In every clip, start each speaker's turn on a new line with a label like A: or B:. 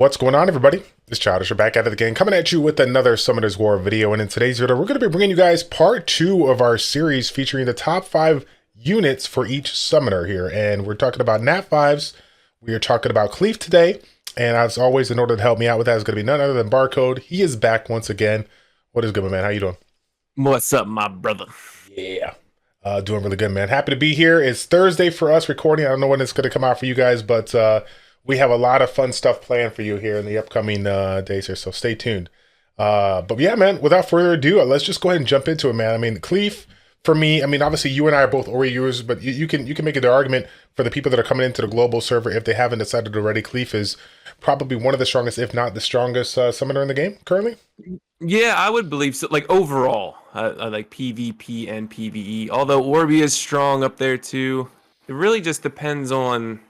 A: What's going on, everybody? It's Childish. We're back at it again, coming at you with another Summoner's War video. And in today's video, we're going to be bringing you guys part 2 of our series featuring the top 5 units for each summoner here. And we're talking about NAT 5's. We are talking about CLEAF today. And as always, in order to help me out with that is going to be none other than BARCODE. He is back once again. What is good, my man? How you doing?
B: What's up, my brother?
A: Yeah. Doing really good, man. Happy to be here. It's Thursday for us recording. I don't know when it's going to come out for you guys, but we have a lot of fun stuff planned for you here in the upcoming days here, so stay tuned. But yeah, man, without further ado, let's just go ahead and jump into it, man. I mean, CLEAF, for me, I mean, obviously you and I are both Ori users, but you can make the argument for the people that are coming into the global server, if they haven't decided already, CLEAF is probably one of the strongest, if not the strongest summoner in the game currently.
B: Yeah, I would believe so. Like overall, I like PvP and PvE. Although Orbi is strong up there too. It really just depends on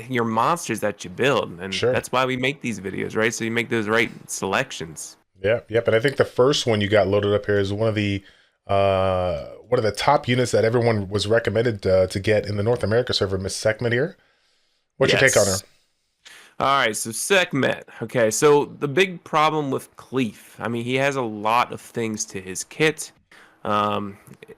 B: your monsters that you build, and
A: Sure.
B: that's why we make these videos, right? So you make those right selections.
A: Yeah, yep. And I think the first one you got loaded up here is one of the top units that everyone was recommended to get in the North America server, Miss Sekhmet here. What's your take on her?
B: All right, so Sekhmet. Okay, so the big problem with CLEAF, I mean, he has a lot of things to his kit.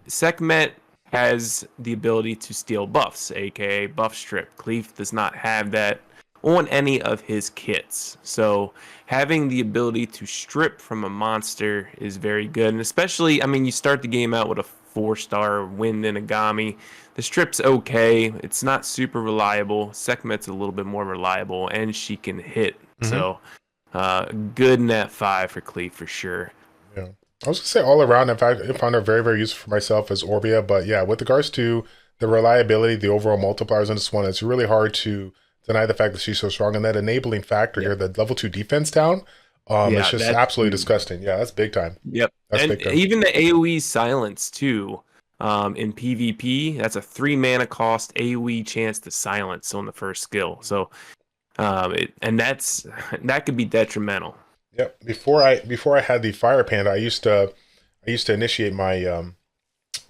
B: Sekhmet has the ability to steal buffs, aka buff strip. CLEAF does not have that on any of his kits. So having the ability to strip from a monster is very good. And especially, I mean, you start the game out with a 4-star Wind Inagami. The strip's okay. It's not super reliable. Sekhmet's a little bit more reliable, and she can hit. So good NAT 5 for CLEAF for sure.
A: Yeah. I was going to say all around, in fact, I found her very, very useful for myself as Orbia. But yeah, with regards to the reliability, the overall multipliers in this one, it's really hard to deny the fact that she's so strong. And that enabling factor here, the level 2 defense down, it's just absolutely disgusting. Yeah, that's big time.
B: Yep.
A: That's
B: and
A: big time.
B: Even the AoE silence too. In PvP, that's a 3 mana cost AoE chance to silence on the first skill. So, that could be detrimental.
A: Yep. Before I had the Fire Panda, I used to initiate my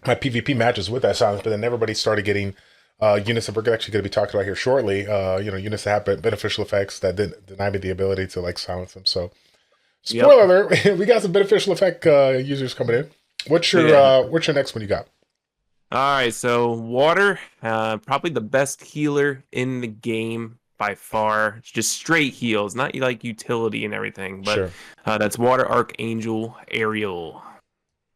A: my PvP matches with that silence, but then everybody started getting units that we're actually going to be talking about here shortly. Units that have beneficial effects that didn't deny me the ability to like silence them. So, spoiler alert, we got some beneficial effect users coming in. What's your next one you got?
B: All right, so water, probably the best healer in the game by far. Just straight heals, not like utility and everything, but that's water Archangel Ariel.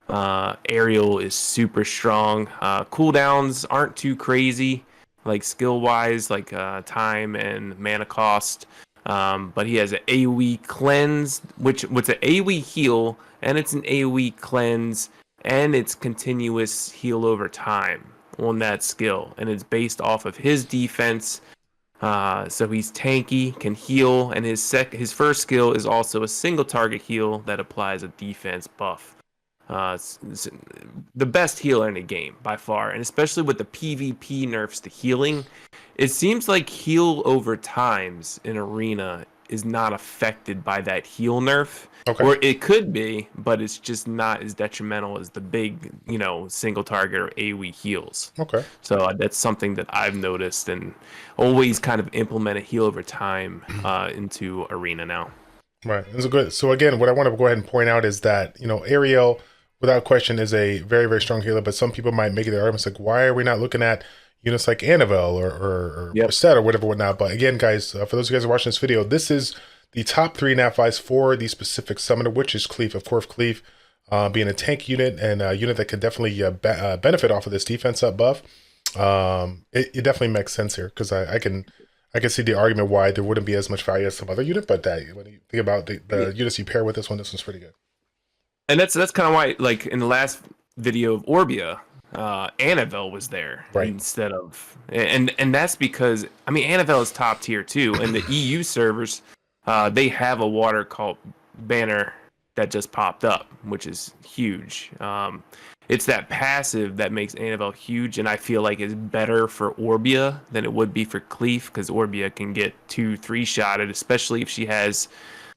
B: Ariel is super strong. Cooldowns aren't too crazy, like skill-wise, like time and mana cost. But he has an AoE cleanse, which an AoE heal, and it's an AoE cleanse, and it's continuous heal over time on that skill, and it's based off of his defense. So he's tanky, can heal, and his first skill is also a single target heal that applies a defense buff. It's the best healer in the game by far, and especially with the PvP nerfs to healing, it seems like heal over times in Arena is not affected by that heal nerf.
A: Okay.
B: Or it could be, but it's just not as detrimental as the big, single target or AoE heals.
A: Okay.
B: So that's something that I've noticed and always kind of implement a heal over time into Arena now.
A: Right. That's good. So again, what I want to go ahead and point out is that, Ariel, without question, is a very, very strong healer, but some people might make the arguments like, why are we not looking at units like Annabelle or Set or whatever, whatnot? But again, guys, for those of you guys who are watching this video, this is the top 3 NAT 5s for the specific summoner, which is CLEAF. Of course, CLEAF being a tank unit and a unit that could definitely benefit off of this defense up buff. It definitely makes sense here because I can see the argument why there wouldn't be as much value as some other unit, but when you think about the units you pair with this one's pretty good.
B: And that's kind of why, like in the last video of Orbia, Annabelle was there instead of, and that's because I mean Annabelle is top tier too, and the EU servers. They have a water cult banner that just popped up, which is huge. It's that passive that makes Annabelle huge, and I feel like it's better for Orbia than it would be for CLEAF, because Orbia can get 2-3 shotted, especially if she has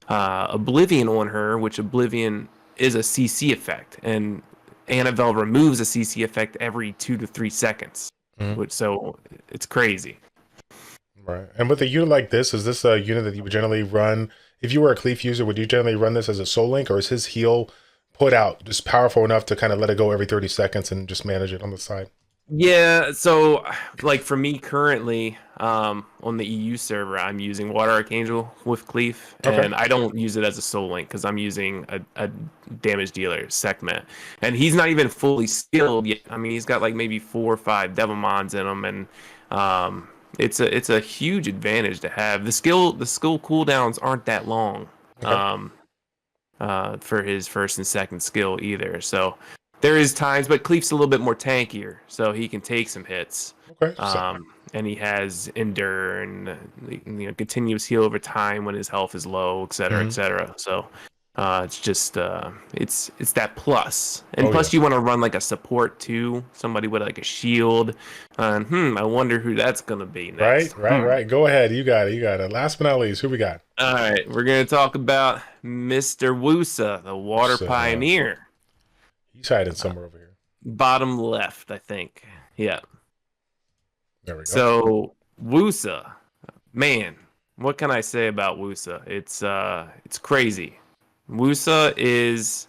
B: Oblivion on her, which Oblivion is a CC effect, and Annabelle removes a CC effect every 2 to 3 seconds, so it's crazy.
A: Right. And with a unit like this, is this a unit that you would generally run? If you were a CLEAF user, would you generally run this as a soul link, or is his heal put out just powerful enough to kind of let it go every 30 seconds and just manage it on the side?
B: Yeah, so like for me currently, on the EU server, I'm using Water Archangel with CLEAF,
A: Okay.
B: and I don't use it as a soul link because I'm using a damage dealer, Sekhmet, and he's not even fully skilled yet. I mean, he's got like maybe 4 or 5 Devilmons in him, and it's a huge advantage to have. The skill cooldowns aren't that long.
A: Okay.
B: For his first and second skill either. So there is times, but Cleef's a little bit more tankier, so he can take some hits.
A: Okay.
B: And he has endure and continuous heal over time when his health is low, et cetera, et cetera. So it's just it's that plus, and plus you want to run like a support too, somebody with like a shield. I wonder who that's gonna be next.
A: Right. Go ahead. You got it. Last but not least, who we got?
B: All right, we're gonna talk about Mr. WUSA, the Water Pioneer.
A: He's hiding somewhere over here.
B: Bottom left, I think. Yeah.
A: There we go.
B: So WUSA, man, what can I say about WUSA? It's crazy. WUSA is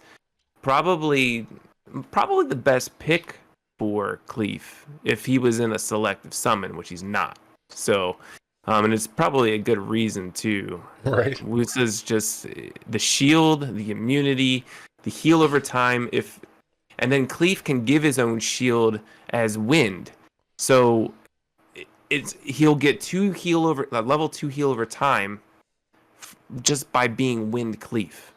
B: probably the best pick for CLEAF if he was in a selective summon, which he's not. So, and it's probably a good reason too.
A: Right.
B: WUSA's just the shield, the immunity, the heal over time. And then CLEAF can give his own shield as wind. So he'll get level 2 heal over time just by being wind CLEAF.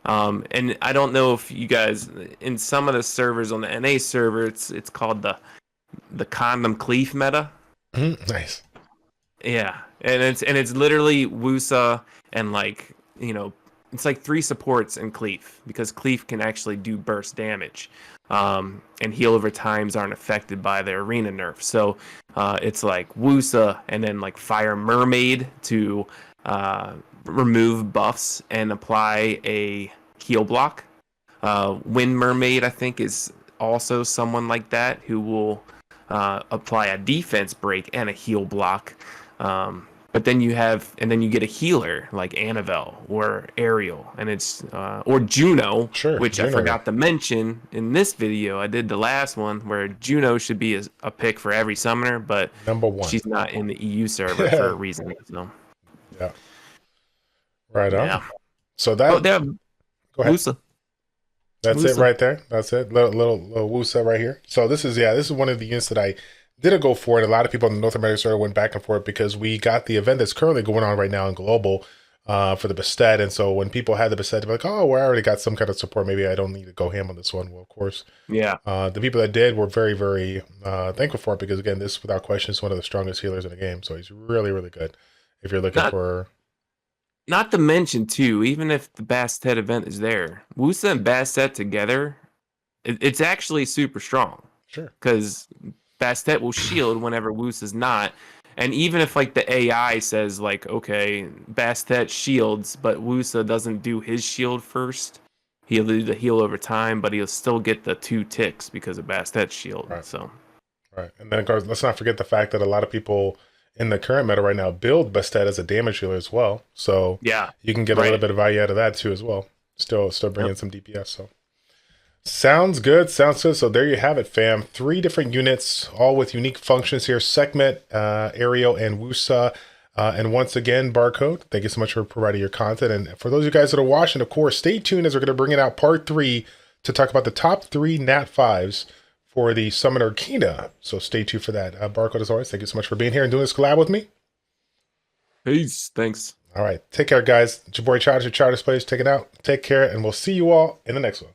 B: And I don't know if you guys, in some of the servers on the NA server, it's called the condom CLEAF meta.
A: Nice.
B: Yeah, and it's literally WUSA and it's like 3 supports in CLEAF, because CLEAF can actually do burst damage, and heal over times aren't affected by the arena nerf. So it's like WUSA and then like Fire Mermaid to remove buffs and apply a heal block. Wind Mermaid, I think, is also someone like that who will apply a defense break and a heal block. But then you get a healer like Annabelle or Ariel, and it's or Juno, which Juno. I forgot to mention in this video. I did the last one where Juno should be a pick for every summoner, but
A: number 1.
B: She's not in the EU server for a reason. So
A: yeah, right on. Yeah. So that
B: go ahead. WUSA.
A: That's WUSA. It right there. That's it. Little WUSA right here. So this is one of the units that I didn't go for it. A lot of people in the North American server went back and forth because we got the event that's currently going on right now in Global for the Bastet. And so when people had the Bastet, they're like, oh, well, I already got some kind of support. Maybe I don't need to go ham on this one. Well, of course.
B: Yeah.
A: The people that did were very, very thankful for it because, again, this, without question, is one of the strongest healers in the game. So he's really, really good if you're looking for...
B: Not to mention, too, even if the Bastet event is there, WUSA and Bastet together, it's actually super strong.
A: Sure.
B: Because Bastet will shield whenever WUSA's not. And even if like the AI says like, okay, Bastet shields, but WUSA doesn't do his shield first, he'll do the heal over time, but he'll still get the 2 ticks because of Bastet's shield.
A: Right.
B: So,
A: right. And then of course, let's not forget the fact that a lot of people in the current meta right now build Bastet as a damage healer as well. So
B: yeah,
A: you can get a little bit of value out of that too as well. Still bringing some DPS. So sounds good. So there you have it, fam. 3 different units, all with unique functions here: Sekhmet, Ariel, and WUSA. And once again, Barcode, thank you so much for providing your content. And for those of you guys that are watching, of course, stay tuned as we're going to bring it out part 3 to talk about the top 3 NAT 5's for the Summoner Kina. So stay tuned for that. Barcode, as always, thank you so much for being here and doing this collab with me.
B: Peace. Thanks.
A: All right. Take care, guys. It's your boy Childish, ChildishPlays. Take it out. Take care, and we'll see you all in the next one.